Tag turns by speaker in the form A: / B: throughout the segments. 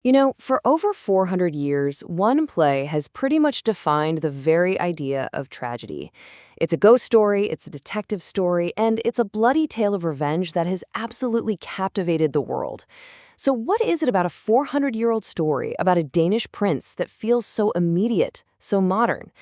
A: You know, for over 400 years, one play has pretty much defined the very idea of tragedy. It's a ghost story, it's a detective story, and it's a bloody tale of revenge that has absolutely captivated the world. So, what is it about a 400-year-old story about a Danish prince that feels so immediate, so modern?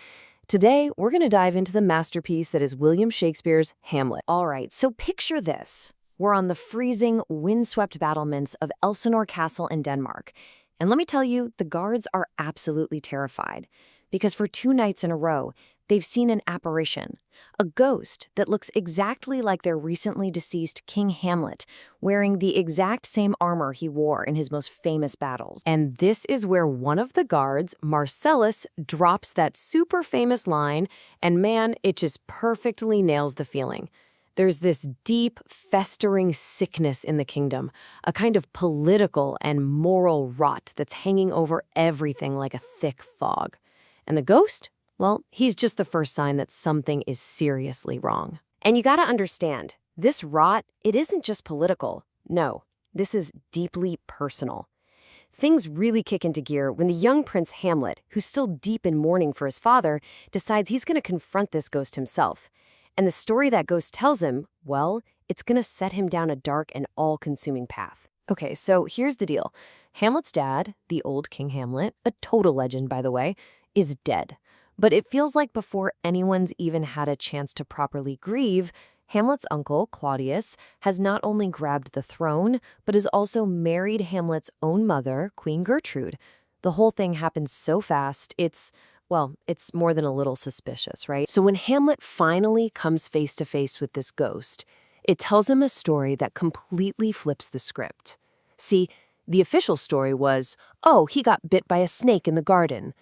A: Today, we're going to dive into the masterpiece that is William Shakespeare's Hamlet. All right, so picture this. We're on the freezing, windswept battlements of Elsinore Castle in Denmark. And let me tell you, the guards are absolutely terrified. Because for 2 nights in a row, they've seen an apparition. A ghost that looks exactly like their recently deceased King Hamlet, wearing the exact same armor he wore in his most famous battles. And this is where one of the guards, Marcellus, drops that super famous line, and man, it just perfectly nails the feeling. There's this deep, festering sickness in the kingdom, a kind of political and moral rot that's hanging over everything like a thick fog. And the ghost? Well, he's just the first sign that something is seriously wrong. And you gotta understand, this rot, it isn't just political. No, this is deeply personal. Things really kick into gear when the young Prince Hamlet, who's still deep in mourning for his father, decides he's gonna confront this ghost himself. And the story that ghost tells him, well, it's gonna set him down a dark and all-consuming path. Okay, so here's the deal. Hamlet's dad, the old King Hamlet, a total legend by the way, is dead. But it feels like before anyone's even had a chance to properly grieve, Hamlet's uncle, Claudius, has not only grabbed the throne, but has also married Hamlet's own mother, Queen Gertrude. The whole thing happened so fast, well, it's more than a little suspicious, right? So when Hamlet finally comes face to face with this ghost, it tells him a story that completely flips the script. See, the official story was, oh, he got bit by a snake in the garden.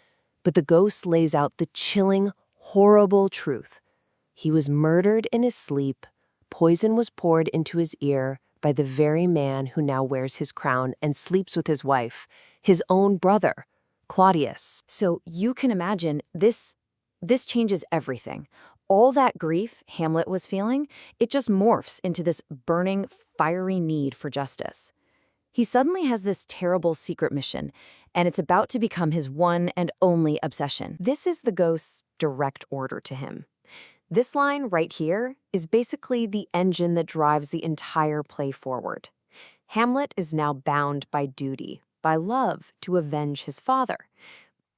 A: But the ghost lays out the chilling, horrible truth. He was murdered in his sleep. Poison was poured into his ear by the very man who now wears his crown and sleeps with his wife, his own brother, Claudius. So you can imagine this changes everything. All that grief Hamlet was feeling, it just morphs into this burning, fiery need for justice. He suddenly has this terrible secret mission, and it's about to become his one and only obsession. This is the ghost's direct order to him. This line right here is basically the engine that drives the entire play forward. Hamlet is now bound by duty, by love, to avenge his father.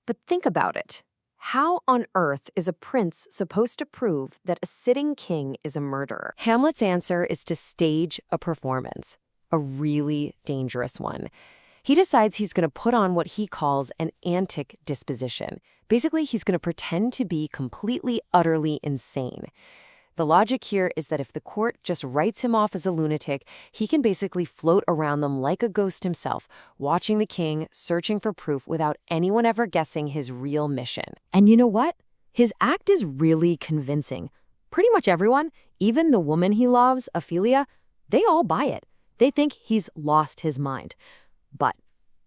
A: But think about it. How on earth is a prince supposed to prove that a sitting king is a murderer? Hamlet's answer is to stage a performance, a really dangerous one. He decides he's going to put on what he calls an antic disposition. Basically, he's going to pretend to be completely, utterly insane. The logic here is that if the court just writes him off as a lunatic, he can basically float around them like a ghost himself, watching the king, searching for proof without anyone ever guessing his real mission. And you know what? His act is really convincing. Pretty much everyone, even the woman he loves, Ophelia, they all buy it. They think he's lost his mind. But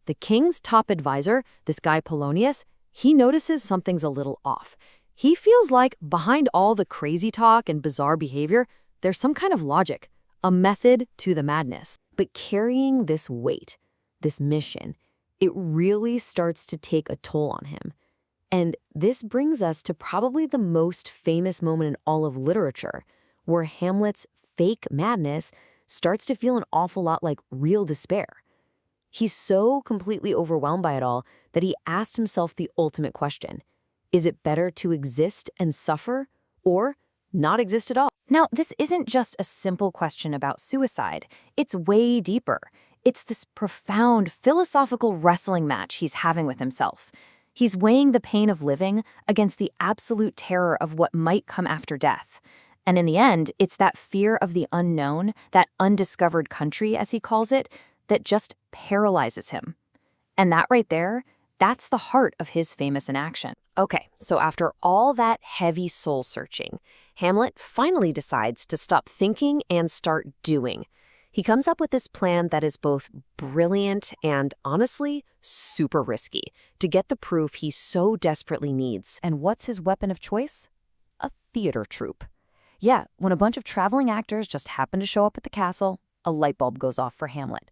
A: the king's top advisor, this guy Polonius, he notices something's a little off. He feels like behind all the crazy talk and bizarre behavior, there's some kind of logic, a method to the madness. But carrying this weight, this mission, it really starts to take a toll on him. And this brings us to probably the most famous moment in all of literature, where Hamlet's fake madness starts to feel an awful lot like real despair. He's so completely overwhelmed by it all that he asked himself the ultimate question. Is it better to exist and suffer or not exist at all? Now, this isn't just a simple question about suicide. It's way deeper. It's this profound philosophical wrestling match he's having with himself. He's weighing the pain of living against the absolute terror of what might come after death. And in the end, it's that fear of the unknown, that undiscovered country, as he calls it, that just paralyzes him. And that right there, that's the heart of his famous inaction. Okay, so after all that heavy soul-searching, Hamlet finally decides to stop thinking and start doing. He comes up with this plan that is both brilliant and, honestly, super risky to get the proof he so desperately needs. And what's his weapon of choice? A theater troupe. Yeah, when a bunch of traveling actors just happen to show up at the castle, a light bulb goes off for Hamlet.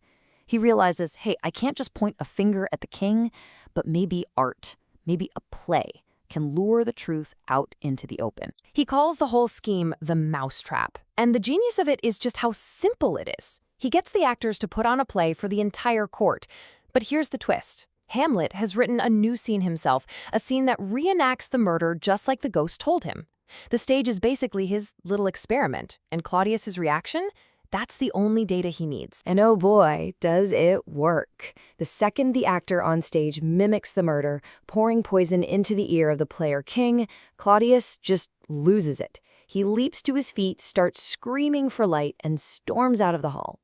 B: He realizes, hey, I can't just point a finger at the king, but maybe art, maybe a play can lure the truth out into the open.
A: He calls the whole scheme the mousetrap, and the genius of it is just how simple it is. He gets the actors to put on a play for the entire court. But here's the twist. Hamlet has written a new scene himself, a scene that reenacts the murder just like the ghost told him. The stage is basically his little experiment, and Claudius's reaction? That's the only data he needs. And oh boy, does it work. The second the actor on stage mimics the murder, pouring poison into the ear of the player king, Claudius just loses it. He leaps to his feet, starts screaming for light, and storms out of the hall.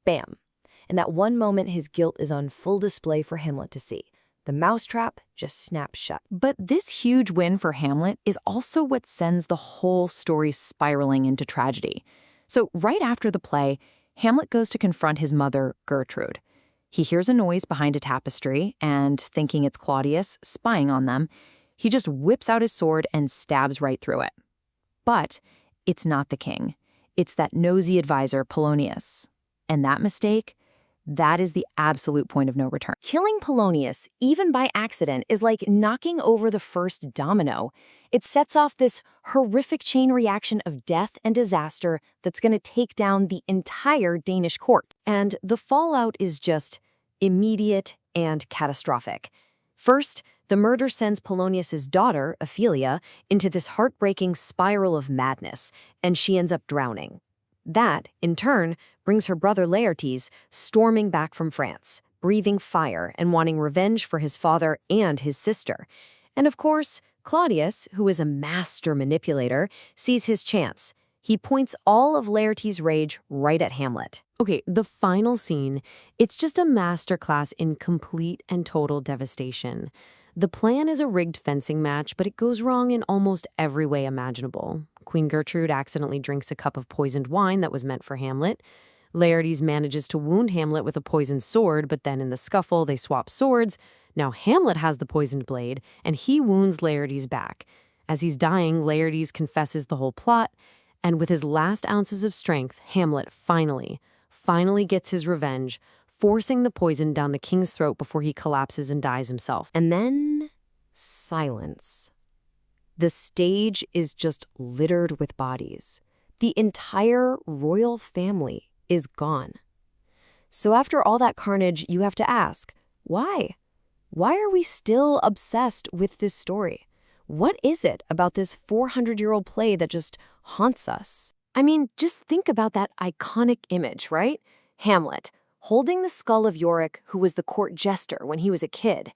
A: Bam. In that one moment, his guilt is on full display for Hamlet to see. The mousetrap just snaps shut.
B: But this huge win for Hamlet is also what sends the whole story spiraling into tragedy. So right after the play, Hamlet goes to confront his mother, Gertrude. He hears a noise behind a tapestry, and thinking it's Claudius spying on them, he just whips out his sword and stabs right through it. But it's not the king. It's that nosy advisor, Polonius. And that mistake, that is the absolute point of no return.
A: Killing Polonius, even by accident, is like knocking over the first domino. It sets off this horrific chain reaction of death and disaster that's going to take down the entire Danish court. And the fallout is just immediate and catastrophic. First, the murder sends Polonius's daughter, Ophelia, into this heartbreaking spiral of madness, and she ends up drowning. That, in turn, brings her brother Laertes storming back from France, breathing fire and wanting revenge for his father and his sister. And of course, Claudius, who is a master manipulator, sees his chance. He points all of Laertes' rage right at Hamlet. Okay, the final scene, it's just a masterclass in complete and total devastation. The plan is a rigged fencing match, but it goes wrong in almost every way imaginable. Queen Gertrude accidentally drinks a cup of poisoned wine that was meant for Hamlet. Laertes manages to wound Hamlet with a poisoned sword, but then in the scuffle, they swap swords. Now Hamlet has the poisoned blade, and he wounds Laertes back. As he's dying, Laertes confesses the whole plot, and with his last ounces of strength, Hamlet finally gets his revenge, forcing the poison down the king's throat before he collapses and dies himself. And then, silence. The stage is just littered with bodies. The entire royal family is gone. So after all that carnage, you have to ask, why? Why are we still obsessed with this story? What is it about this 400-year-old play that just haunts us? I mean, just think about that iconic image, right? Hamlet, holding the skull of Yorick, who was the court jester when he was a kid.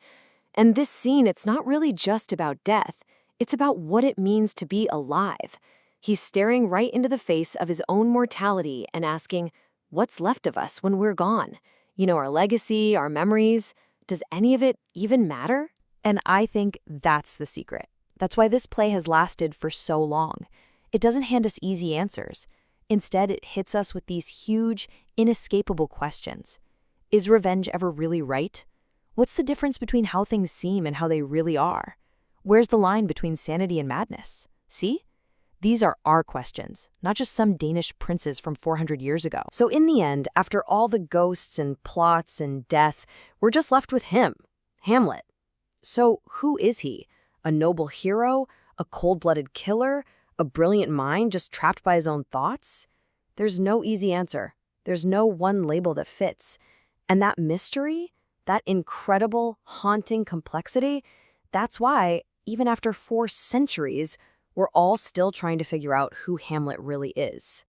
A: And this scene, it's not really just about death. It's about what it means to be alive. He's staring right into the face of his own mortality and asking, what's left of us when we're gone? You know, our legacy, our memories. Does any of it even matter? And I think that's the secret. That's why this play has lasted for so long. It doesn't hand us easy answers. Instead, it hits us with these huge, inescapable questions. Is revenge ever really right? What's the difference between how things seem and how they really are? Where's the line between sanity and madness? See? These are our questions, not just some Danish princes from 400 years ago. So in the end, after all the ghosts and plots and death, we're just left with him, Hamlet. So who is he? A noble hero? A cold-blooded killer? A brilliant mind just trapped by his own thoughts? There's no easy answer. There's no one label that fits. And that mystery, that incredible, haunting complexity, that's why, even after 4 centuries, we're all still trying to figure out who Hamlet really is.